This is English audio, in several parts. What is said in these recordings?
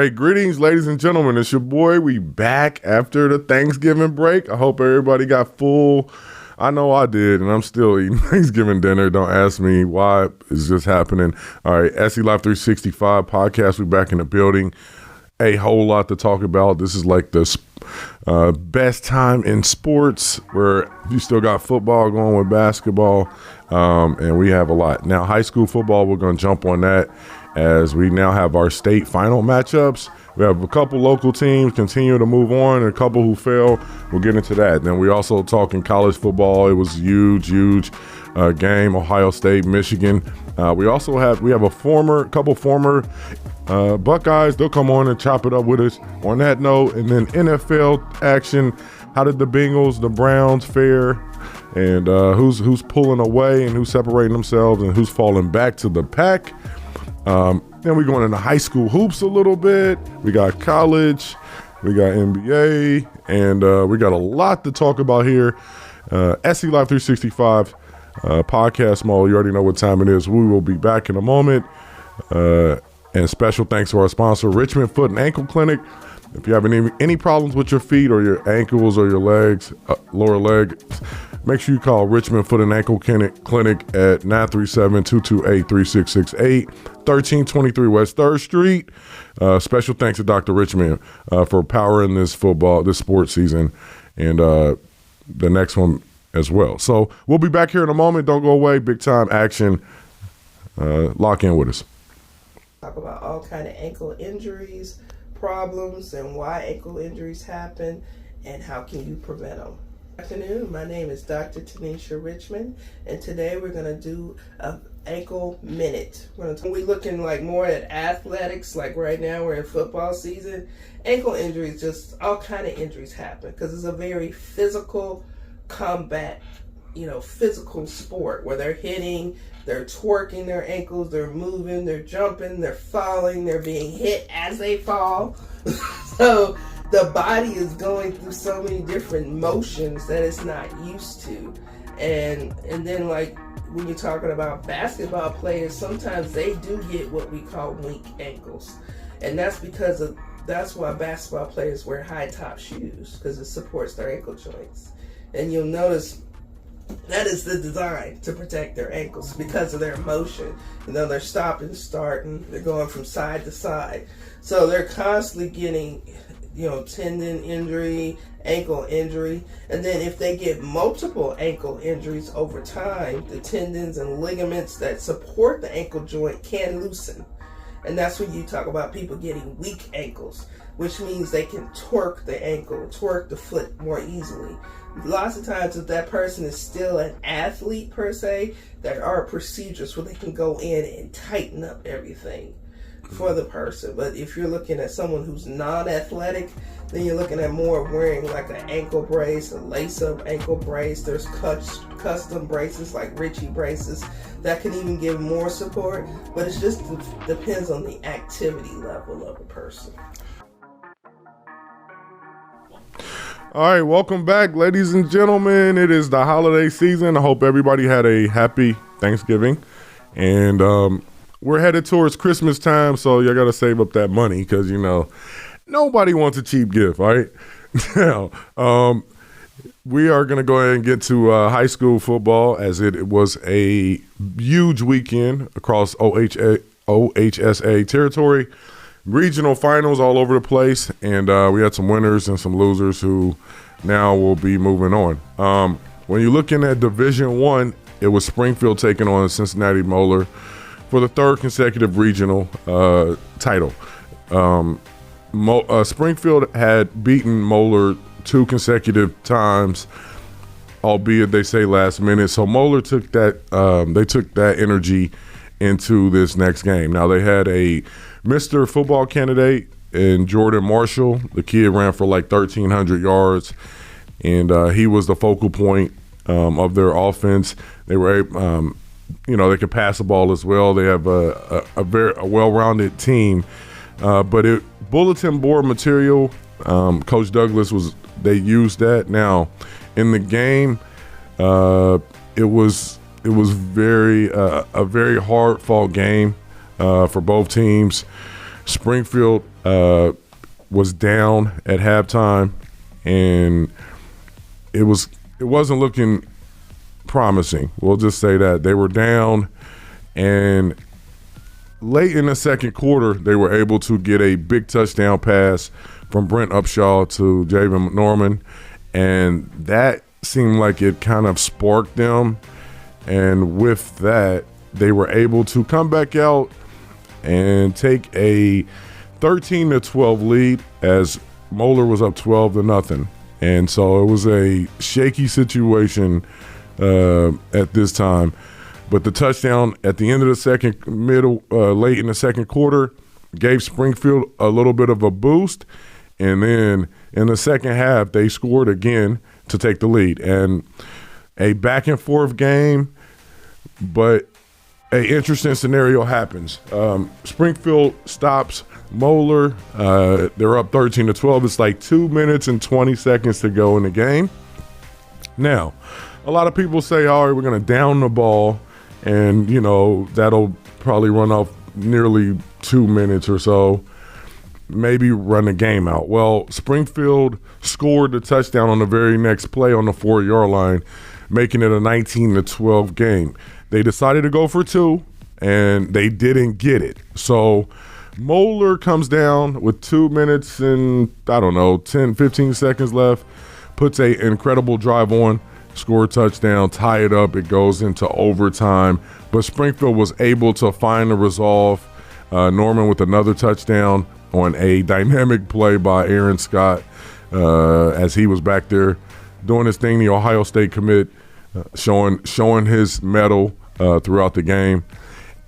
right, greetings, ladies and gentlemen. It's your boy. We back after the Thanksgiving break. I hope everybody got full. I know I did, and I'm still eating Thanksgiving dinner. Don't ask me why. It's just happening. All right, S.E.Live365 podcast. We back in the building. A whole lot to talk about. This is like the best time in sports where you still got football going with basketball, and we have a lot. Now, high school football, we're going to jump on that as we now have our state final matchups. We have a couple local teams continue to move on and a couple who fail. We'll get into that. Then we also talking college football. It was huge game, Ohio State, Michigan. We have a couple former Buckeyes. They'll come on and chop it up with us on that note. And then NFL action. How did the Bengals, the Browns fare? And who's pulling away and who's separating themselves and who's falling back to the pack? Then we're going into high school hoops a little bit. We got college, we got NBA, and we got a lot to talk about here. S.E.Live365 podcast mode. You already know what time it is. We will be back in a moment. And special thanks to our sponsor, Richmond Foot and Ankle Clinic. If you have any problems with your feet or your ankles or your legs, lower leg, make sure you call Richmond Foot and Ankle Clinic at 937-228-3668, 1323 West 3rd Street. Special thanks to Dr. Richmond for powering this sports season, and the next one as well. So we'll be back here in a moment. Don't go away. Big time action. Lock in with us. Talk about all kind of ankle injuries, problems, and why ankle injuries happen, and how can you prevent them. Good afternoon. My name is Dr. Tanisha Richmond, and today we're going to do an ankle minute. We're looking like more at athletics, like right now we're in football season. Ankle injuries, just all kind of injuries happen because it's a very physical combat, physical sport where they're hitting, they're twerking their ankles, they're moving, they're jumping, they're falling, they're being hit as they fall. So the body is going through so many different motions that it's not used to. And then like when you're talking about basketball players, sometimes they do get what we call weak ankles. And that's why basketball players wear high top shoes, because it supports their ankle joints. And you'll notice that is the design to protect their ankles because of their motion. They're stopping, starting, they're going from side to side. So they're constantly getting, tendon injury, ankle injury. And then if they get multiple ankle injuries over time, the tendons and ligaments that support the ankle joint can loosen. And that's when you talk about people getting weak ankles, which means they can twerk the ankle, twerk the foot more easily. Lots of times, if that person is still an athlete per se, there are procedures where they can go in and tighten up everything for the person. But if you're looking at someone who's non-athletic, then you're looking at more wearing like an ankle brace, a lace-up ankle brace. There's custom braces like Ritchie braces that can even give more support. But it just depends on the activity level of a person. All right, welcome back, ladies and gentlemen. It is the holiday season. I hope everybody had a happy Thanksgiving. And we're headed towards Christmas time, so you got to save up that money because, nobody wants a cheap gift, right? Now, we are going to go ahead and get to high school football, as it was a huge weekend across OHSA territory. Regional finals all over the place, and we had some winners and some losers who now will be moving on. When you're looking at Division I, it was Springfield taking on Cincinnati Moeller for the third consecutive regional title. Springfield had beaten Moeller 2 consecutive times, albeit they say last minute. So Moeller took that energy into this next game. Now they had a Mr. Football candidate in Jordan Marshall. The kid ran for like 1,300 yards, and he was the focal point of their offense. They were, they could pass the ball as well. They have a very well-rounded team. But bulletin board material, Coach Douglas they used that. Now, in the game, it was very a very hard-fought game for both teams. Springfield was down at halftime, and it wasn't looking promising. We'll just say that. They were down, and late in the second quarter, they were able to get a big touchdown pass from Brent Upshaw to Javen Norman, and that seemed like it kind of sparked them. And with that, they were able to come back out and take a 13-12 lead as Moeller was up 12-0. And so it was a shaky situation at this time. But the touchdown at the end of the second, late in the second quarter, gave Springfield a little bit of a boost. And then in the second half, they scored again to take the lead. And a back-and-forth game, but an interesting scenario happens. Springfield stops Moeller. They're up 13-12. It's like 2 minutes and 20 seconds to go in the game. Now, a lot of people say, all right, we're going to down the ball, and, that'll probably run off nearly 2 minutes or so, maybe run the game out. Well, Springfield scored the touchdown on the very next play on the 4-yard line, making it a 19-12 game. They decided to go for 2, and they didn't get it. So Moeller comes down with 2 minutes and, 10, 15 seconds left, puts an incredible drive on, score a touchdown, tie it up. It goes into overtime. But Springfield was able to find the resolve. Norman with another touchdown on a dynamic play by Aaron Scott as he was back there doing his thing, the Ohio State commit, showing his mettle throughout the game.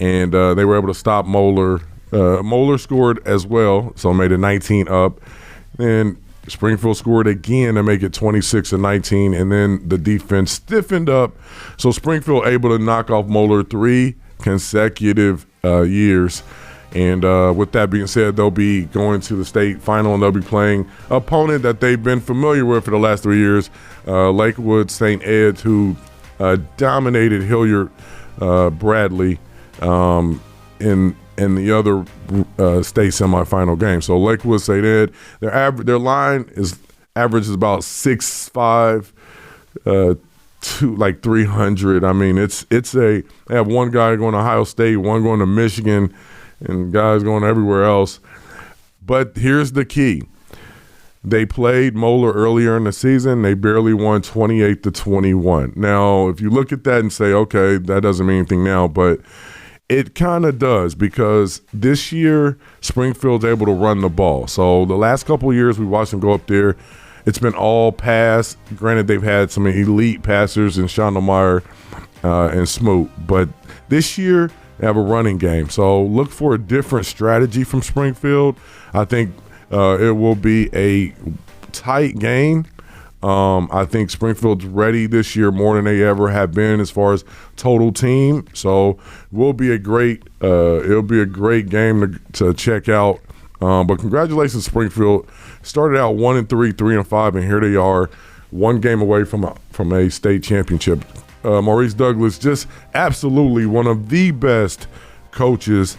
And they were able to stop Moeller. Moeller scored as well, so made it 19 up. And Springfield scored again to make it 26-19, and then the defense stiffened up. So Springfield able to knock off Moeller 3 consecutive years. And with that being said, they'll be going to the state final, and they'll be playing an opponent that they've been familiar with for the last 3 years, Lakewood St. Ed's, who dominated Hilliard Bradley in the other state semifinal game. So Lakewood St. Ed, their line average is about 6'5", to like 300. I mean, they have one guy going to Ohio State, one going to Michigan, and guys going everywhere else. But here's the key. They played Moeller earlier in the season. They barely won 28-21. Now, if you look at that and say, okay, that doesn't mean anything now, but it kind of does, because this year Springfield's able to run the ball. So the last couple of years we watched them go up there, it's been all pass. Granted, they've had some elite passers in Schondelmeyer and Smoot, but this year they have a running game. So look for a different strategy from Springfield. I think it will be a tight game. I think Springfield's ready this year more than they ever have been as far as total team. So it'll be a great game to check out. But congratulations, Springfield. Started out 1-3, 3-5, and here they are, one game away from a state championship. Maurice Douglas, just absolutely one of the best coaches,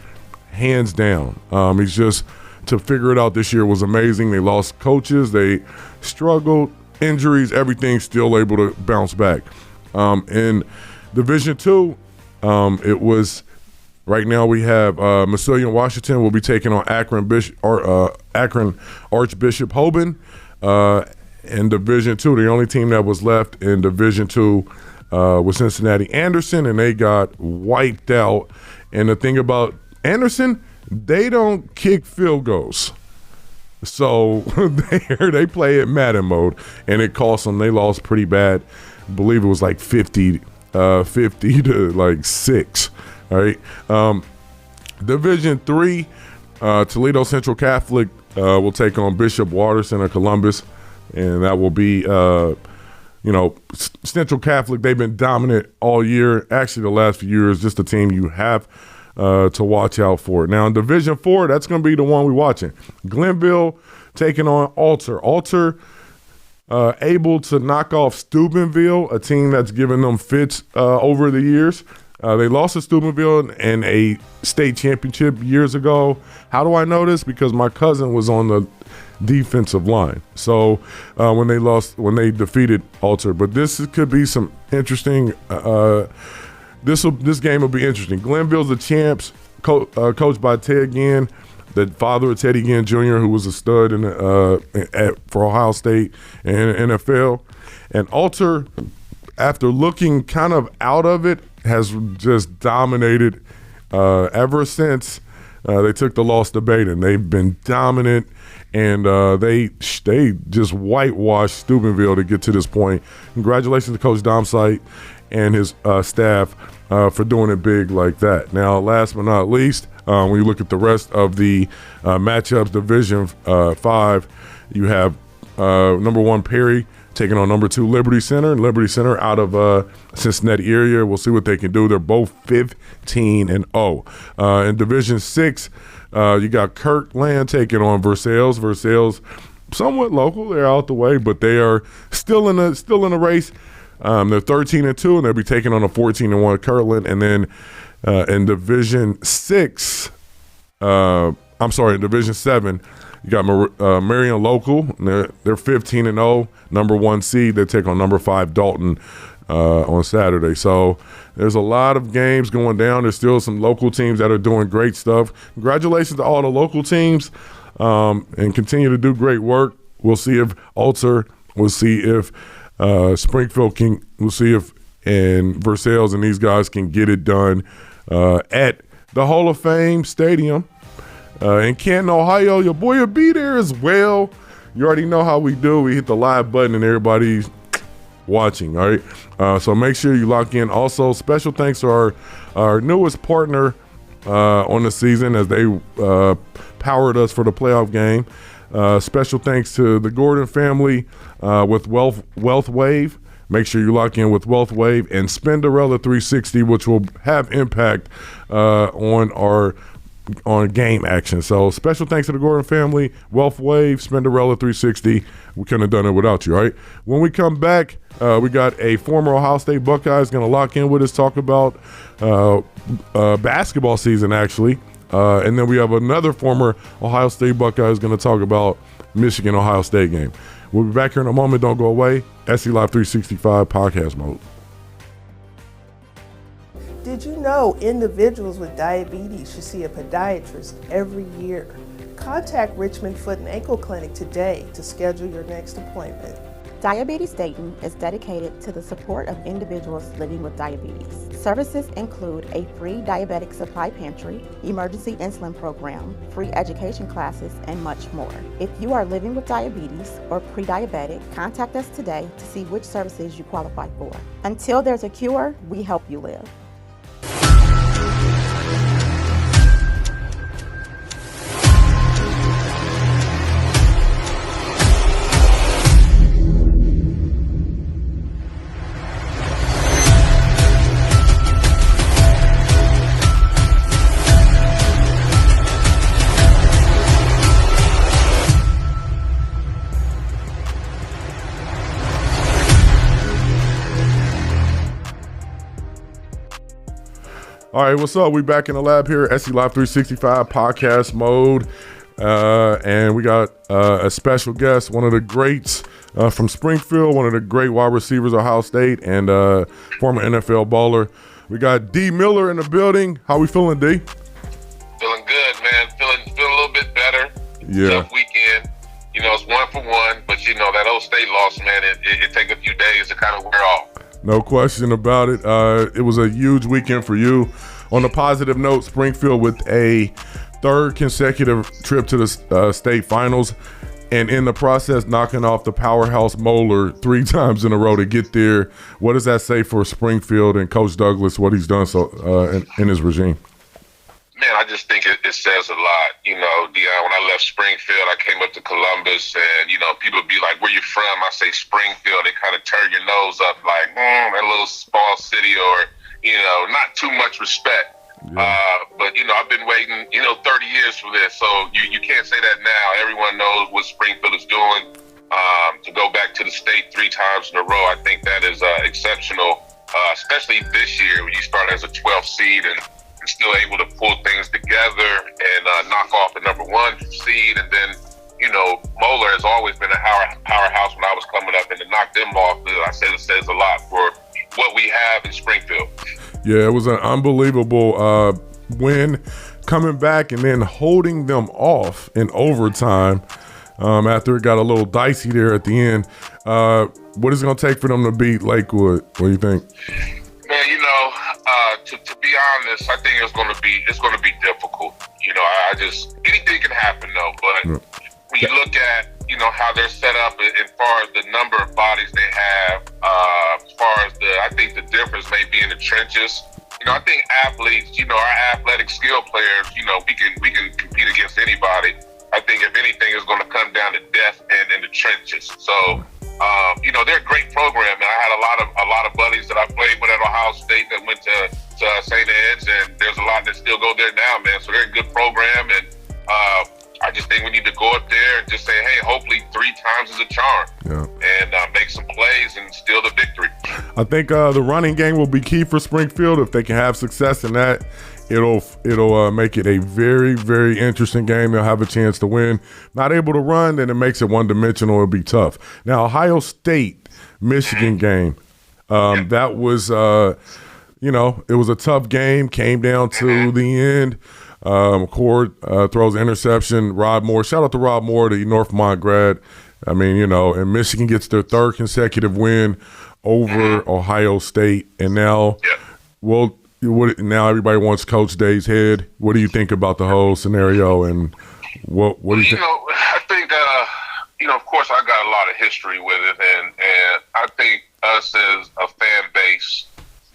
hands down. He's just, to figure it out this year was amazing. They lost coaches, they struggled, injuries, everything, still able to bounce back. In Division II, it was right now we have Massillon Washington will be taking on Akron Archbishop Hoban. In Division II, the only team that was left in Division II was Cincinnati Anderson, and they got wiped out. And the thing about Anderson, they don't kick field goals. So they play it Madden mode, and it cost them. They lost pretty bad. I believe it was like 50 to like 6. All right. Division III, Toledo Central Catholic will take on Bishop Watterson of Columbus, and that will be Central Catholic. They've been dominant all year. Actually, the last few years, just a team you have to watch out for. Now in Division IV, that's going to be the one we're watching. Glenville taking on Alter. Alter able to knock off Steubenville, a team that's given them fits over the years. They lost to Steubenville in a state championship years ago. How do I know this? Because my cousin was on the defensive line. So when they defeated Alter, but this could be some interesting. This game will be interesting. Glenville's the champs, coached by Ted Ginn, the father of Teddy Ginn Jr., who was a stud for Ohio State and NFL. And Alter, after looking kind of out of it, has just dominated ever since they took the loss to Baden. They've been dominant, and they just whitewashed Steubenville to get to this point. Congratulations to Coach Domsite and his staff for doing it big like that. Now, last but not least, when you look at the rest of the matchups, Division 5, you have number 1 Perry taking on number 2 Liberty Center. Liberty Center out of Cincinnati area. We'll see what they can do. They're both 15-0. In Division 6, you got Kirkland taking on Versailles. Versailles, somewhat local. They're out the way, but they are still in the race. They're 13-2, and they'll be taking on a 14-1 Kirtland. And then in Division 6, in Division 7, you got Marion Local. They're 15-0, number 1 seed. They take on number 5 Dalton on Saturday. So there's a lot of games going down. There's still some local teams that are doing great stuff. Congratulations to all the local teams, and continue to do great work. We'll see if Alter, we'll see if Springfield can, we'll see if and Versailles and these guys can get it done at the Hall of Fame Stadium in Canton, Ohio. Your boy will be there as well. You already know how we do. We hit the live button and everybody's watching, all right? So make sure you lock in. Also, special thanks to our newest partner on the season as they powered us for the playoff game. Special thanks to the Gordon family with Wealth Wave. Make sure you lock in with Wealth Wave and Spinderella360, which will have impact on game action. So special thanks to the Gordon family, Wealth Wave, Spinderella360. We couldn't have done it without you, all right? When we come back, we got a former Ohio State Buckeye is going to lock in with us, talk about basketball season, actually. And then we have another former Ohio State Buckeye is going to talk about Michigan-Ohio State game. We'll be back here in a moment. Don't go away. S.E.Live365 podcast mode. Did you know individuals with diabetes should see a podiatrist every year? Contact Richmond Foot and Ankle Clinic today to schedule your next appointment. Diabetes Dayton is dedicated to the support of individuals living with diabetes. Services include a free diabetic supply pantry, emergency insulin program, free education classes, and much more. If you are living with diabetes or pre-diabetic, contact us today to see which services you qualify for. Until there's a cure, we help you live. All right, what's up? We back in the lab here, S.E.Live365 podcast mode. And we got a special guest, one of the greats from Springfield, one of the great wide receivers of Ohio State, and former NFL baller. We got D. Miller in the building. How we feeling, D? Feeling good, man. Feeling a little bit better. Yeah. Tough weekend. You know, it's 1-for-1, but you know, that old State loss, man, it take a few days to kind of wear off. No question about it. It was a huge weekend for you. On a positive note, Springfield with a third consecutive trip to the state finals, and in the process knocking off the powerhouse Moeller 3 times in a row to get there. What does that say for Springfield and Coach Douglas, what he's done in his regime? Man, I just think it says a lot. You know, Dion, when I left Springfield, I came up to Columbus, and, you know, people be like, where you from? I say Springfield. They kind of turn your nose up like, that little small city, or, you know, not too much respect. Yeah. But, you know, I've been waiting, 30 years for this. So you can't say that now. Everyone knows what Springfield is doing. To go back to the state 3 times in a row, I think that is exceptional. especially this year when you start as a 12th seed and still able to pull things together and knock off the number 1 seed. And then, Moeller has always been a powerhouse when I was coming up, and to knock them off, I said it says a lot for what we have in Springfield. Yeah, it was an unbelievable win, coming back and then holding them off in overtime after it got a little dicey there at the end. What is it going to take for them to beat Lakewood? What do you think? Man, to be honest, I think it's going to be difficult. Anything can happen though. But when you look at how they're set up as far as the number of bodies they have, as far as I think the difference may be in the trenches. I think athletes, our athletic skill players, we can compete against anybody. I think if anything, it's going to come down to depth and in the trenches. So. They're a great program, and I had a lot of buddies that I played with at Ohio State that went to St. Ed's, and there's a lot that still go there now, man. So they're a good program, and I just think we need to go up there and just say, hey, hopefully 3 times is a charm, and make some plays and steal the victory. I think the running game will be key for Springfield. If they can have success in that, it'll make it a very, very interesting game. They'll have a chance to win. Not able to run, then it makes it one-dimensional. It'll be tough. Now, Ohio State, Michigan game. That was, it was a tough game. Came down to the end. Cord throws an interception. Rob Moore. Shout out to Rob Moore, the Northmont grad. I mean, and Michigan gets their 3rd consecutive win over Ohio State. And now, now everybody wants Coach Day's head. What do you think about the whole scenario, and what do you think? I think of course I got a lot of history with it, and I think us as a fan base,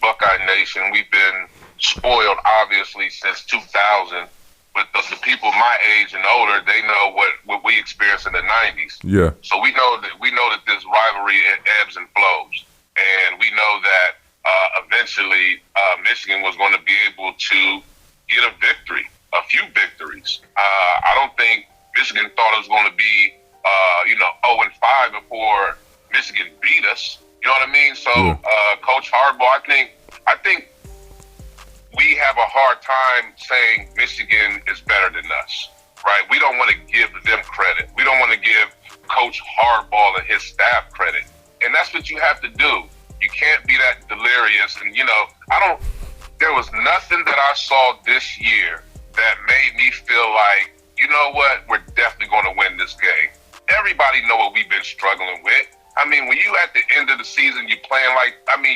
Buckeye Nation, we've been spoiled obviously since 2000. But the people my age and older, they know what we experienced in the 90s. Yeah. So we know that this rivalry ebbs and flows, and we know that eventually Michigan was going to be able to get a victory, a few victories. I don't think Michigan thought it was going to be 0-5 before Michigan beat us. You know what I mean? So Coach Harbaugh, I think we have a hard time saying Michigan is better than us, right? We don't want to give them credit. We don't want to give Coach Harbaugh and his staff credit. And that's what you have to do. You can't be that delirious. And, there was nothing that I saw this year that made me feel like, you know what, we're definitely going to win this game. Everybody know what we've been struggling with. I mean, when you at the end of the season, you playing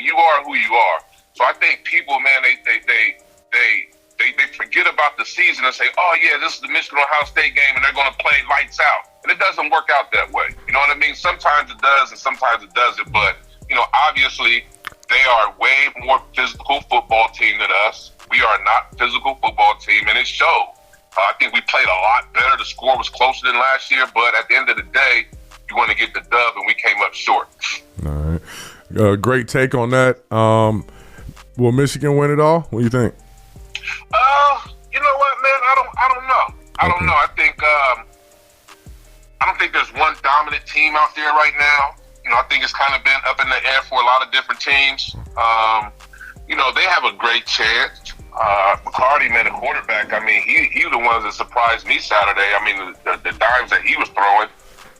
you are who you are. So I think people, man, they forget about the season and say, oh yeah, this is the Michigan-Ohio State game and they're going to play lights out. And it doesn't work out that way. You know what I mean? Sometimes it does and sometimes it doesn't. But, obviously they are a way more physical football team than us. We are not a physical football team, and it showed. I think we played a lot better. The score was closer than last year, but at the end of the day, you want to get the dub, and we came up short. All right. Great take on that. Will Michigan win it all? What do you think? You know what, man? I don't know. I don't know. I don't think there's one dominant team out there right now. I think it's kind of been up in the air for a lot of different teams. They have a great chance. McCarty, man, the quarterback, he the ones that surprised me Saturday. The dimes that he was throwing,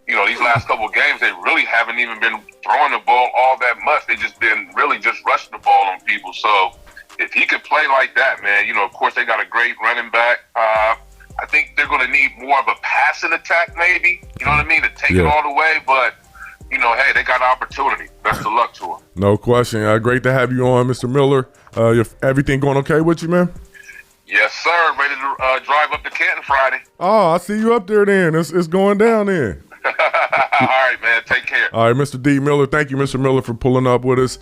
these last couple of games, they really haven't even been throwing the ball all that much. They just been really just rushing the ball on people. So if he could play like that, man, of course they got a great running back. I think they're going to need more of a passing attack maybe, you know what I mean, to take it all the way. But, hey, they got an opportunity. Best of luck to them. No question. Great to have you on, Mr. Miller. Everything going okay with you, man? Yes, sir. Ready to drive up to Canton Friday. Oh, I see you up there then. It's going down then. All right, man. Take care. All right, Mr. D. Miller. Thank you, Mr. Miller, for pulling up with us.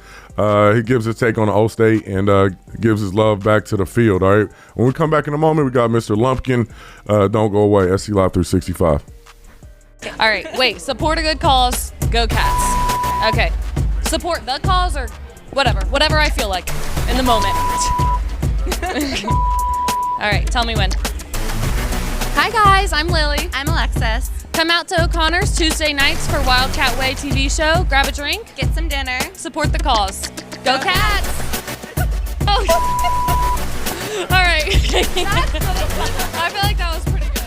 He gives his take on the O-State and gives his love back to the field. All right. When we come back in a moment, we got Mr. Lumpkin. Don't go away. S.E.Live365. All right. Wait. Support a good cause. Go Cats. Okay. Support the cause or whatever I feel like in the moment. All right. Tell me when. Hi, guys. I'm Lily. I'm Alexis. Come out to O'Connor's Tuesday nights for Wildcat Way TV show. Grab a drink. Get some dinner. Support the cause. Go Cats! Oh. All right. I feel like that was pretty good.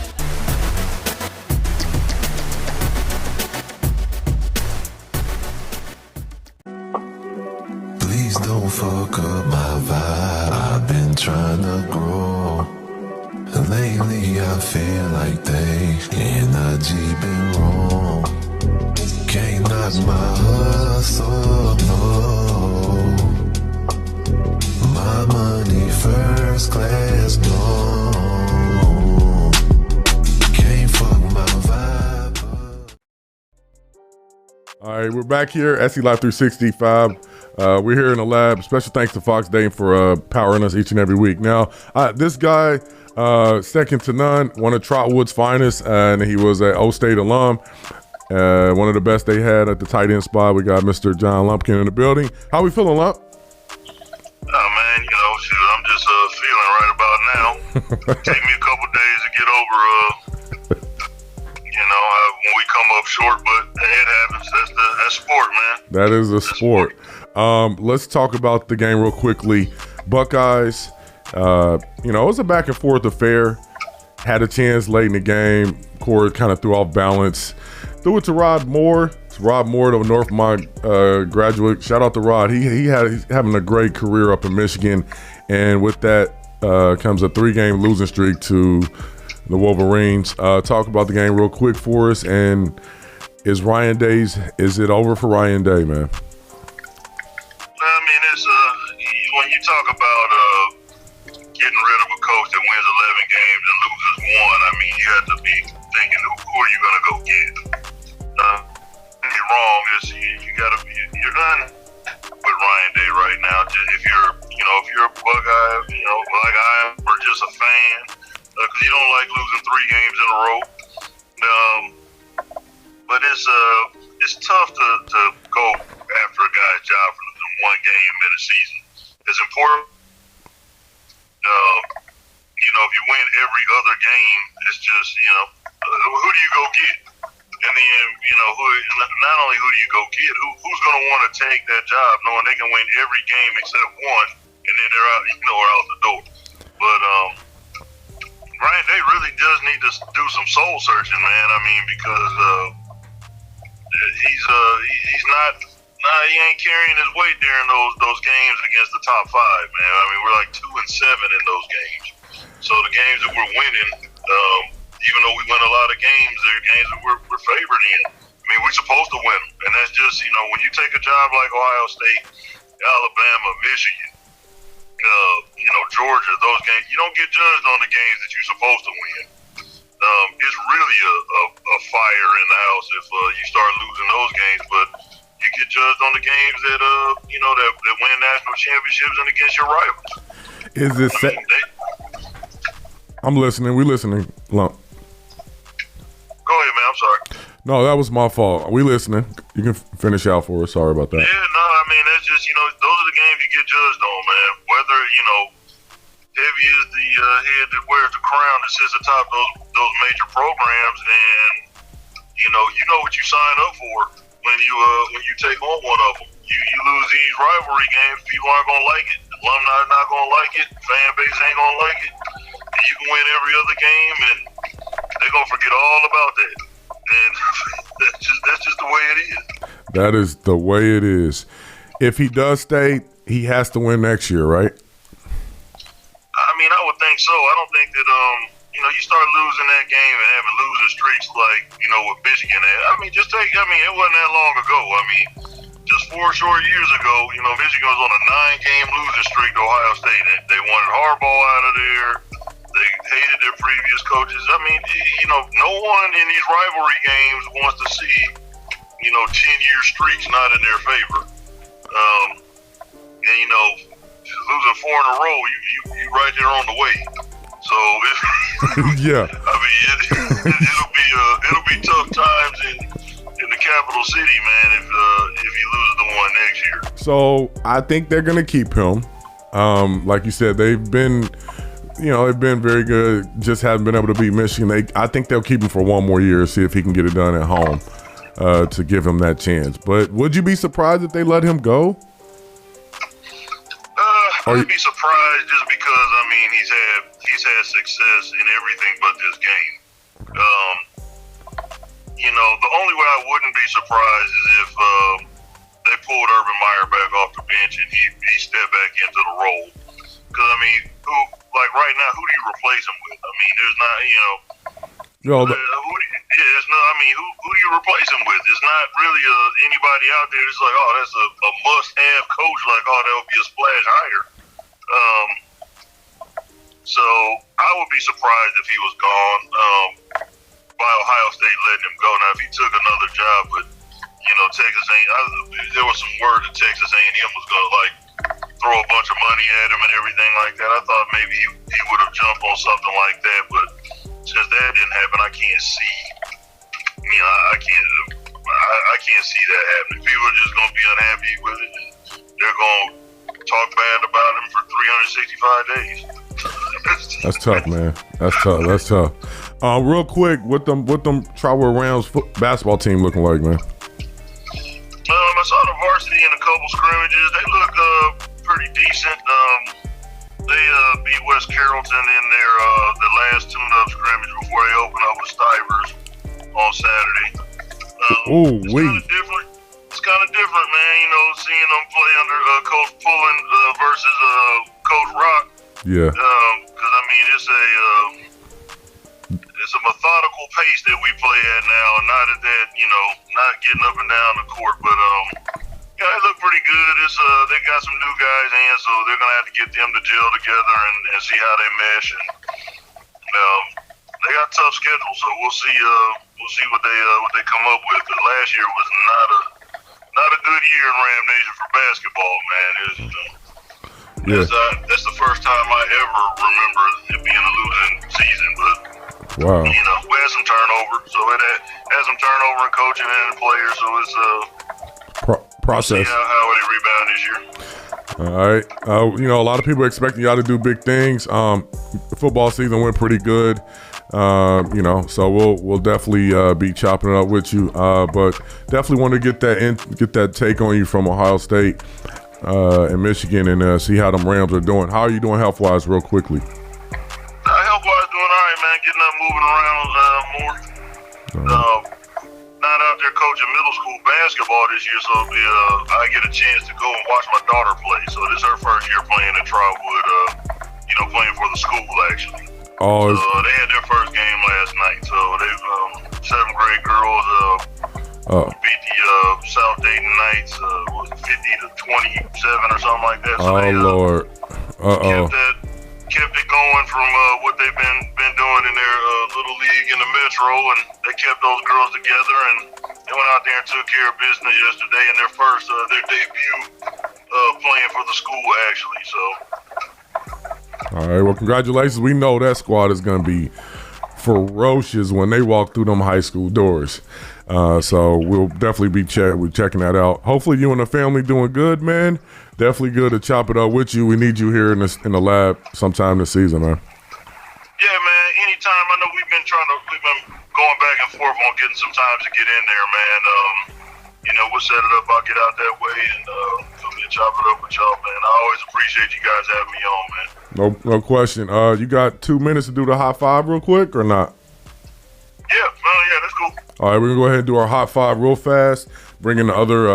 Please don't fuck up my vibe. I've been trying to grow. Lately I feel like they energy been wrong. Can't knock my hustle, no. My money first class, no. Can't fuck my vibe up. All right, we're back here, S.E.Live365. We're here in the lab. Special thanks to Fox Dane for powering us each and every week. Now, this guy, second to none, one of Trotwood's finest, and he was an O State alum. One of the best they had at the tight end spot. We got Mr. John Lumpkin in the building. How we feeling, Lump? Oh, man, shoot, I'm just feeling right about now. Take me a couple days to get over, when we come up short, but it happens. That's sport, man. That is a sport. Let's talk about the game real quickly. Buckeyes, it was a back and forth affair. Had a chance late in the game. Corey kind of threw off balance. Threw it to Rod Moore. It's Rod Moore, the Northmont graduate. Shout out to Rod. He's having a great career up in Michigan. And with that comes a 3-game losing streak to the Wolverines. Talk about the game real quick for us. And is it over for Ryan Day, man? I mean, it's when you talk about getting rid of a coach that wins 11 games and loses 1, I mean, you have to be thinking, who are you going to go get? You're wrong. You're done with Ryan Day right now. If you're a Buckeye, like I am, or just a fan, because you don't like losing 3 games in a row. But it's tough to go after a guy's job for losing 1 game in a season. It's important. If you win every other game, it's just, who do you go get? In the end, not only who do you go get, who's going to want to take that job knowing they can win every game except 1, and then they're out, out the door. But Ryan Day really does need to do some soul searching, man. I mean, because he's not. He ain't carrying his weight during those games against the top 5, man. I mean, we're like 2-7 in those games. So the games that we're winning, even though we win a lot of games, they're games that we're favored in. I mean, we're supposed to win them. And that's just, when you take a job like Ohio State, Alabama, Michigan, Georgia, those games, you don't get judged on the games that you're supposed to win. It's really a fire in the house if you start losing those games, but you get judged on the games that that win national championships and against your rivals. Is this? I'm listening. We listening, Lump. Go ahead, man. I'm sorry. No, that was my fault. We listening. You can finish out for us. Sorry about that. Yeah, no, I mean, that's just, those are the games you get judged on, man. Whether, heavy is the head that wears the crown that sits atop those major programs, and, you know what you sign up for when you take on one of them. You lose these rivalry games, people aren't going to like it. Alumni are not going to like it. Fan base ain't going to like it. And you can win every other game, and they're going to forget all about that. And that's just the way it is. That is the way it is. If he does stay, he has to win next year, right? I mean, I would think so. I don't think that, you start losing that game and having losing streaks like, with Michigan. I mean, it wasn't that long ago. I mean, just 4 short years ago, Michigan was on a 9-game losing streak to Ohio State. They wanted Harbaugh out of there. They hated their previous coaches. I mean, no one in these rivalry games wants to see, 10-year streaks not in their favor. Losing 4 in a row, you right there on the way. So, yeah. I mean, it'll be tough times in the capital city, man, if he loses the one next year. So I think they're gonna keep him. Like you said, they've been very good. Just haven't been able to beat Michigan. I think they'll keep him for 1 more year, see if he can get it done at home, to give him that chance. But would you be surprised if they let him go? I'd be surprised just because I mean he's had success in everything but this game. You know, the only way I wouldn't be surprised is if they pulled Urban Meyer back off the bench and he stepped back into the role. Because I mean, right now, who do you replace him with? I mean, there's not, you know. Who do you replace him with? It's not really anybody out there. It's like, oh, that's a must-have coach. Like, oh, that would be a splash hire. So I would be surprised if he was gone by Ohio State letting him go. Now, if he took another job, but you know, Texas ain't. There was some word that Texas A&M was gonna like throw a bunch of money at him and everything like that. I thought maybe he would have jumped on something like that, but since that didn't happen, I can't see. You know, I can't see that happening. People are just gonna be unhappy with it. They're gonna talk bad about him for 365 days. That's tough, man. That's tough. Real quick, what them Trotwood Rams basketball team looking like, man? I saw the varsity in a couple scrimmages. They look pretty decent. They beat West Carrollton in their the last tune-up scrimmage before they open up with Stivers on Saturday. It's kind of different, man. You know, seeing them play under Coach Pullen versus Coach Rock. Yeah. Because I mean, it's a methodical pace that we play at now, and not at that, you know, not getting up and down the court, but yeah, they look pretty good. It's they got some new guys in, so they're gonna have to get them to gel together and see how they mesh. And they got a tough schedule, so we'll see what they come up with. But last year was not a good year in Ram Nation for basketball, man. That's the first time I ever remember it being a losing season, but. Wow. You know, we had some turnover, so it had some turnover in coaching and in players, so it's process. See how they rebound this year. All right. You know, a lot of people are expecting y'all to do big things. The football season went pretty good. You know, so we'll definitely be chopping it up with you. But definitely want to get that take on you from Ohio State and Michigan and see how them Rams are doing. How are you doing health-wise, real quickly? Health-wise, doing all right, man. Getting up, moving around more. Not out there coaching middle school basketball this year, so I get a chance to go and watch my daughter play. So this is her first year playing at Trotwood, you know, playing for the school, actually. Oh, so they had their first game last night. So they 7th grade girls beat the South Dayton Knights, 50-27 or something like that. So Lord. Kept it going from what they've been doing in their little league in the Metro, and they kept those girls together, and they went out there and took care of business yesterday in their first, their debut playing for the school, actually. So. All right, well, congratulations. We know that squad is going to be ferocious when they walk through them high school doors. So we'll definitely be checking that out. Hopefully you and the family doing good, man. Definitely good to chop it up with you. We need you here in the lab sometime this season, man. Yeah, man. Anytime. I know we've been going back and forth on getting some time to get in there, man. You know, we'll set it up. I'll get out that way and come and chop it up with y'all, man. I always appreciate you guys having me on, man. No question. You got 2 minutes to do the hot five real quick or not? Yeah, that's cool. All right, we're gonna go ahead and do our hot five real fast. Bring in the other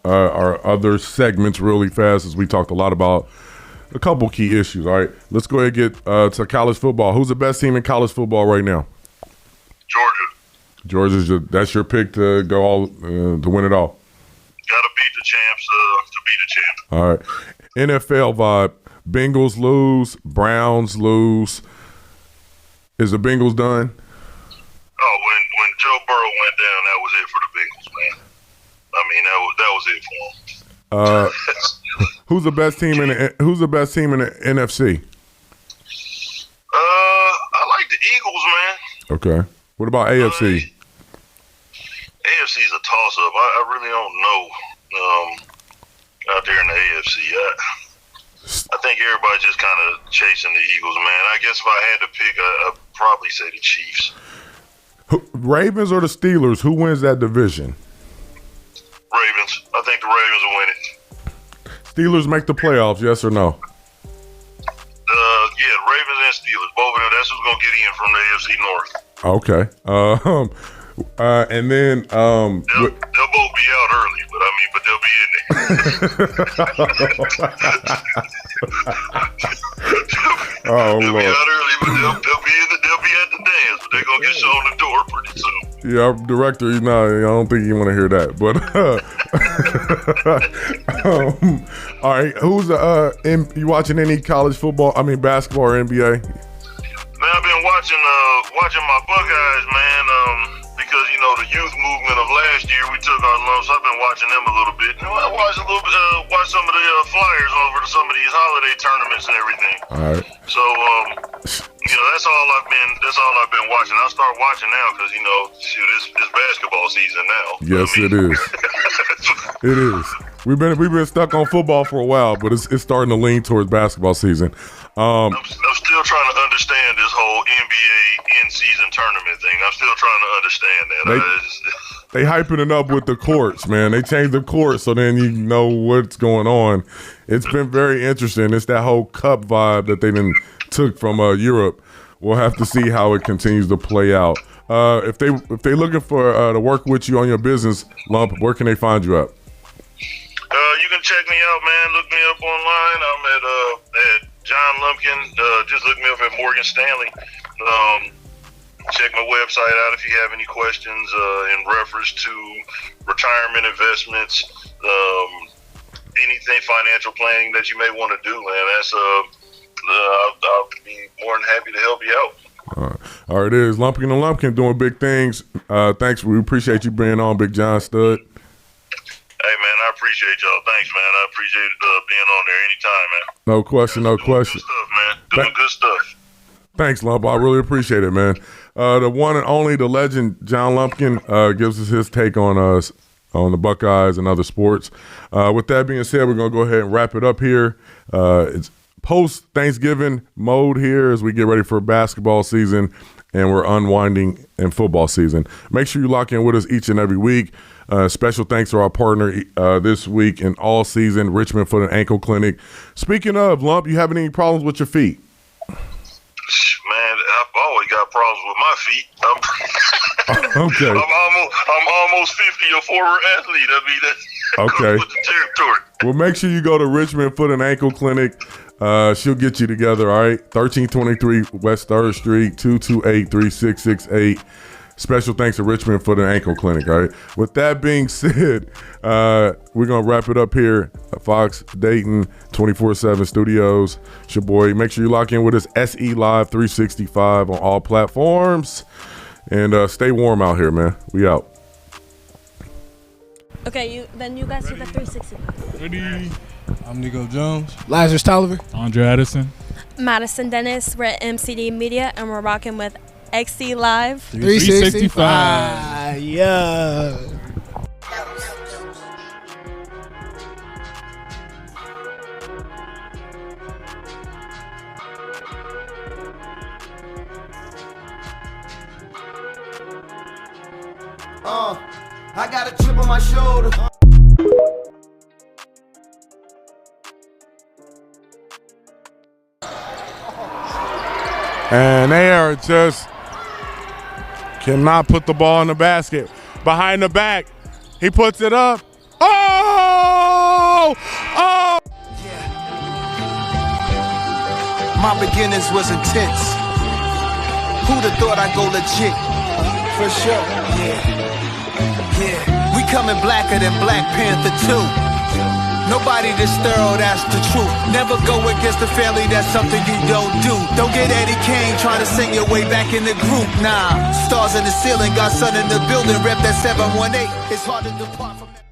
our other segments really fast, as we talked a lot about a couple key issues. All right, let's go ahead and get to college football. Who's the best team in college football right now? Georgia. That's your pick to go all to win it all. Gotta beat the champs to be the champ. All right, NFL vibe. Bengals lose, Browns lose. Is the Bengals done? Oh, when Joe Burrow went down, that was it for the Bengals, man. I mean, that was it for them. Who's the best team in the NFC? I like the Eagles, man. Okay. What about AFC? AFC's a toss-up. I really don't know out there in the AFC. I think everybody's just kind of chasing the Eagles, man. I guess if I had to pick, I'd probably say the Chiefs. Ravens or the Steelers? Who wins that division? Ravens. I think the Ravens will win it. Steelers make the playoffs, yes or no? Ravens and Steelers, both of them. That's who's gonna get in from the AFC North. Okay. And then They'll both be out early, but they'll be in there. oh They'll Lord. be out early, but they'll be at the dance. But they're gonna get shown the door pretty soon. Yeah, our director, I don't think you want to hear that. But all right, who's you watching any college football? I mean, basketball or NBA? Man, I've been watching my Buckeyes, man. Because the youth movement of last year, we took our lumps. I've been watching them a little bit. I watched a little bit, watch some of the flyers over to some of these holiday tournaments and everything. All right. So that's all I've been watching. I'll start watching now because it's basketball season now. Yes, it is. It is. We've been stuck on football for a while, but it's starting to lean towards basketball season. I'm still trying to understand this whole NBA in-season tournament thing. I'm still trying to understand that. They hyping it up with the courts, man. They changed the courts so then you know what's going on. It's been very interesting. It's that whole cup vibe that they then took from Europe. We'll have to see how it continues to play out. If they looking for to work with you on your business, Lump, where can they find you at? You can check me out, man. Look me up online. I'm at John Lumpkin. Just look me up at Morgan Stanley. Check my website out if you have any questions in reference to retirement investments, anything financial planning that you may want to do, man. That's I'll be more than happy to help you out. All right, it is Lumpkin and Lumpkin doing big things. Thanks, we appreciate you being on, Big John Stud. Hey, man, I appreciate y'all. Thanks, man. I appreciate being on there anytime, man. No question, no question. Good stuff, man. Doing good stuff. Thanks, Lump. I really appreciate it, man. The one and only, the legend, John Lumpkin, gives us his take on the Buckeyes and other sports. With that being said, we're going to go ahead and wrap it up here. It's post-Thanksgiving mode here as we get ready for basketball season and we're unwinding in football season. Make sure you lock in with us each and every week. Special thanks to our partner this week and all season, Richmond Foot and Ankle Clinic. Speaking of, Lump, you having any problems with your feet? Man, I've always got problems with my feet. Okay. I'm almost 50, a former athlete. That's okay. With the territory. Well, make sure you go to Richmond Foot and Ankle Clinic. She'll get you together, all right? 1323 West 3rd Street, 228-3668. Special thanks to Richmond Foot and Ankle Clinic, all right? With that being said, we're going to wrap it up here at Fox Dayton 24/7 Studios. It's your boy. Make sure you lock in with us, S.E.Live365 on all platforms. And stay warm out here, man. We out. Okay, you guys do the 365. Ready? I'm Nico Jones. Lazarus Tolliver. Andre Addison. Madison Dennis. We're at MCD Media, and we're rocking with S.E.Live365. Yeah. I got a chip on my shoulder. And they are just cannot put the ball in the basket. Behind the back, he puts it up. Oh! Oh! Yeah. My beginnings was intense. Who'd have thought I'd go legit? For sure. Yeah. We coming blacker than Black Panther 2. Nobody this thorough, that's the truth. Never go against the family, that's something you don't do. Don't get Eddie Kane trying to sing your way back in the group. Nah, stars in the ceiling, got sun in the building, rep that 718. It's hard to depart from that.